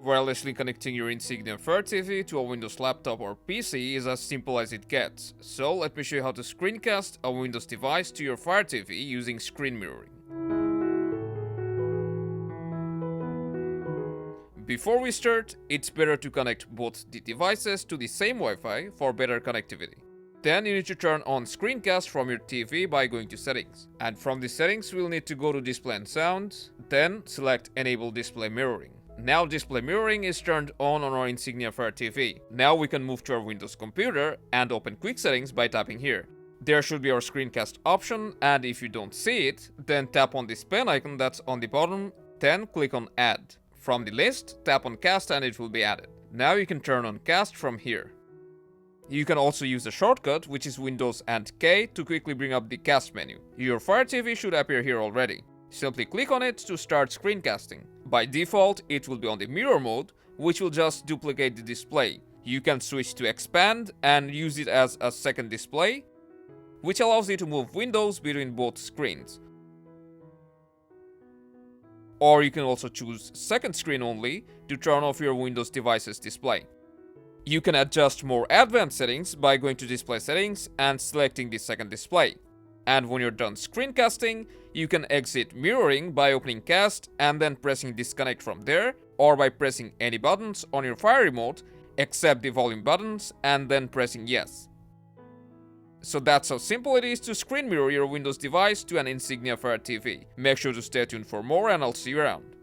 Wirelessly connecting your Insignia Fire TV to a Windows laptop or PC is as simple as it gets. So let me show you how to screencast a Windows device to your Fire TV using screen mirroring. Before we start, it's better to connect both the devices to the same Wi-Fi for better connectivity. Then you need to turn on Screencast from your TV by going to Settings. And from the settings, we'll need to go to Display and Sound, then select Enable Display Mirroring. Now display mirroring is turned on our Insignia Fire TV. Now we can move to our Windows computer and open Quick Settings by tapping here. There should be our Screencast option, and if you don't see it, then tap on this pen icon that's on the bottom, then click on Add. From the list, tap on Cast and it will be added. Now you can turn on Cast from here. You can also use the shortcut, which is Windows and K, to quickly bring up the Cast menu. Your Fire TV should appear here already. Simply click on it to start screencasting. By default, it will be on the mirror mode, which will just duplicate the display. You can switch to expand and use it as a second display, which allows you to move windows between both screens. Or you can also choose second screen only to turn off your Windows device's display. You can adjust more advanced settings by going to Display Settings and selecting the second display. And when you're done screencasting, you can exit mirroring by opening Cast and then pressing Disconnect from there, or by pressing any buttons on your Fire remote except the volume buttons and then pressing Yes. So that's how simple it is to screen mirror your Windows device to an Insignia Fire TV. Make sure to stay tuned for more and I'll see you around.